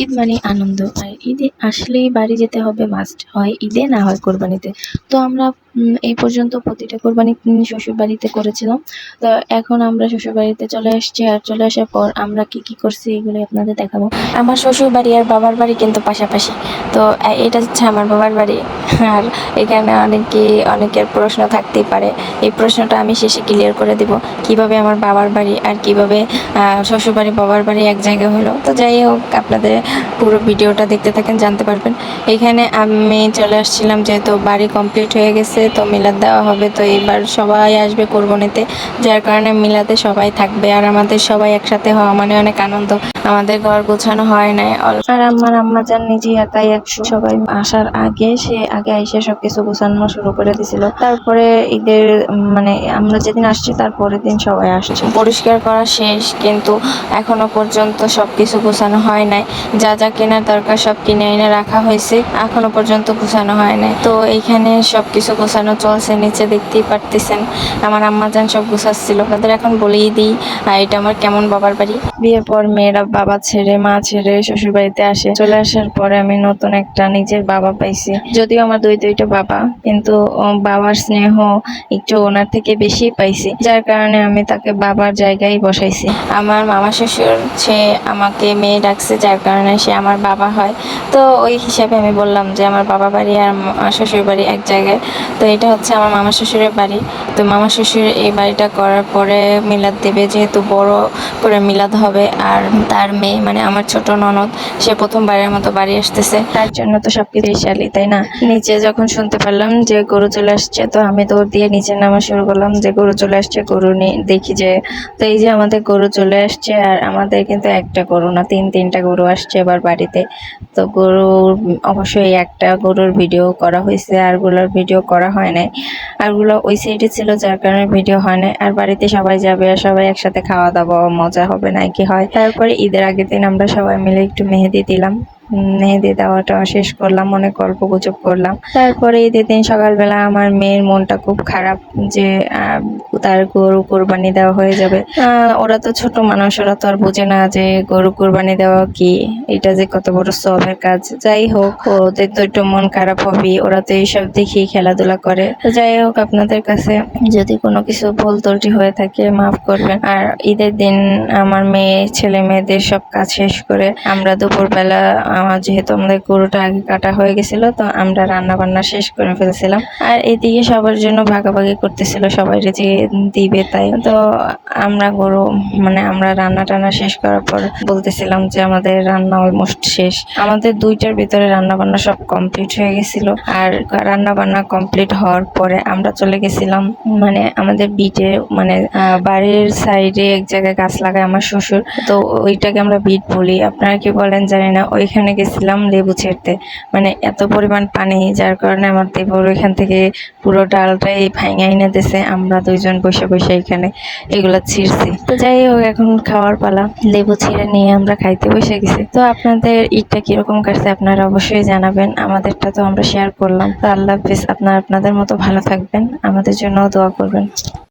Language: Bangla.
ঈদ মানে আনন্দ, আর ঈদে আসলেই বাড়ি যেতে হবে মাস্ট, হয় ঈদে না হয় কোরবানিতে। তো আমরা এই পর্যন্ত প্রতিটা কোরবানি শ্বশুর বাড়িতে করেছিলাম। তো এখন আমরা শ্বশুর বাড়িতে চলে আসছি, আর চলে আসার পর আমরা কি কি করছি এগুলো আপনাদের দেখাবো। আমার শ্বশুর বাড়ি আর বাবার বাড়ি কিন্তু পাশাপাশি। তো এটা হচ্ছে আমার বাবার বাড়ি। আর এখানে অনেকের প্রশ্ন থাকতেই পারে, এই প্রশ্নটা আমি শেষে ক্লিয়ার করে দিব, কিভাবে আমার বাবার বাড়ি আর কিভাবে শ্বশুর বাড়ি বাবার বাড়ি এক জায়গায় হলো। তো যাই হোক, আপনাদের পুরো ভিডিওটা দেখতে থাকেন, জানতে পারবেন। এখানে আমি চলে আসছিলাম যেহেতু বাড়ি কমপ্লিট হয়ে গেছে, তো মিলাদ দেওয়া হবে। তো এবার সবাই আসবে কোরবানিতে, যার কারণে মিলাদে সবাই থাকবে, আর আমাদের সবাই একসাথে হওয়া মানে অনেক আনন্দ। আমাদের ঘর গোছানো হয় নাই, আর আমার আম্মা যান নিজে একাই সবাই আসার আগে সে আগে এসে সবকিছু গোছানো শুরু করে দিছিল। তারপরে ঈদের মানে আমরা যেদিন আসছি তারপরের দিন সবাই আসছে। পরিষ্কার করা শেষ, কিন্তু এখনো পর্যন্ত সবকিছু গোছানো হয় নাই। যা যা কেনার দরকার সব কিনে এনে রাখা হয়েছে, এখনো পর্যন্ত গোছানো হয় নাই। তো এইখানে সবকিছু গোছানো চলছে, নিচে দেখতেই পারতেছেন আমার আম্মা যান সব গোছাচ্ছিল। আপনাদের এখন বলেই দিই এটা আমার কেমন বাবার বাড়ি। বিয়ের পর মেয়েরা বাবা ছেড়ে মা ছেড়ে শ্বশুর বাড়িতে আসে। চলে আসার পরে আমি নতুন একটা নিজের বাবা পাইছি। যদিও আমার দুইটা বাবা, কিন্তু বাবার স্নেহ একটু ওনার থেকে বেশি পাইছি, যার কারণে আমি তাকে বাবার জায়গায় বসাইছি। আমার মামা শ্বশুর সে আমাকে মেয়ে ডাকছে, যার কারণে সে আমার বাবা হয়। তো ওই হিসাবে আমি বললাম যে আমার বাবা বাড়ি আর শ্বশুর বাড়ি এক জায়গায়। তো এটা হচ্ছে আমার মামা শ্বশুরের বাড়ি। তো মামা শ্বশুর এই বাড়িটা করার পরে মিলাদ দেবে, যেহেতু বড় করে মিলাদ হবে। আর তার মেয়ে মানে আমার ছোট ননদ, সে প্রথমবারের মতো বাড়ি আসতেছে, তার জন্য তো সবকিছু স্পেশালি, তাই না? নিচে যখন শুনতে পারলাম যে গরু চলে আসছে, তো আমি দৌড় দিয়ে নিচে নামা শুরু করলাম যে গরু চলে আসছে, গরু নিয়ে দেখি যে, তো এই যে আমাদের গরু চলে আসছে। আর আমাদের কিন্তু একটা গরু না, তিনটা গরু আসছে এবার বাড়িতে। তো গরুর অবশ্যই একটা গরুর ভিডিও করা হয়েছে, আরগুলোর ভিডিও করা হয় নাই। আরগুলো ওই সাইডে ছিল, যার কারণে ভিডিও হয় নাই। আর বাড়িতে সবাই যাবে, আর সবাই একসাথে খাওয়া দাওয়া মজা হবে না কি হয়। তারপরে ঈদের আগের দিন আমরা সবাই মিলে একটু মেহেদি দিলাম। মেহেদি দেওয়াটা শেষ করলাম, অনেক গল্প গুজব করলাম। তারপরে ঈদের দিন সকালবেলা আমার মেয়ের মনটা খুব খারাপ যে তার গরু কোরবানি দেওয়া হয়ে যাবে। ওরা তো ছোট মানুষ, ওরা তো আর বোঝে না যে গরু কোরবানি দেওয়া কি, এটা যে কত বড় সবের কাজ। যাই হোক, ওদের তো একটু মন খারাপ হবে, ওরা তো এইসব দেখেই খেলাধুলা করে। তো যাই হোক, আপনাদের কাছে যদি কোনো কিছু ভুল ত্রুটি হয়ে থাকে মাফ করবেন। আর ঈদের দিন আমার মেয়ে ছেলে মেয়েদের সব কাজ শেষ করে আমরা দুপুরবেলা যেহেতু আমাদের গরুটা আগে কাটা হয়ে গেছিল, তো আমরা রান্না বান্না শেষ করে ফেলছিলাম। আর এদিকে সবার জন্য ভাগাভাগি করতেছিল, সবাই যে দিবে তাই। তো আমরা আমরা রান্না টান্না শেষ করার পর বলতেছিলাম যে আমাদের রান্না অলমোস্ট শেষ। আমাদের 2টার ভিতরে রান্না বান্না সব কমপ্লিট হয়ে গেছিল। আর রান্না বান্না কমপ্লিট হওয়ার পরে আমরা চলে গেছিলাম মানে আমাদের বিটে মানে বাড়ির সাইডে এক জায়গায় গাছ লাগায় আমার শ্বশুর, তো ওইটাকে আমরা বিট বলি, আপনারা কি বলেন জানি না। ওইখানে গেছিলাম লেবু ছিঁড়তে, মানে এত পরিমাণ পানি, যার কারণে আমার দেবর ওইখান থেকে পুরো ডালটাই ভাঙা এনে দিয়েছে। আমরা দুইজন বসে বসে এখানে এগুলা ছিঁড়ছি। তো যাই হোক, এখন খাওয়ার পালা, লেবু ছিঁড়ে নিয়ে আমরা খাইতে বসে গেছি। তো আপনাদের ঈদটা কিরকম কাটছে আপনারা অবশ্যই জানাবেন, আমাদেরটা তো আমরা শেয়ার করলাম। তো আল্লাহ হাফিজ, আপনাদের মতো ভালো থাকবেন, আমাদের জন্য দোয়া করবেন।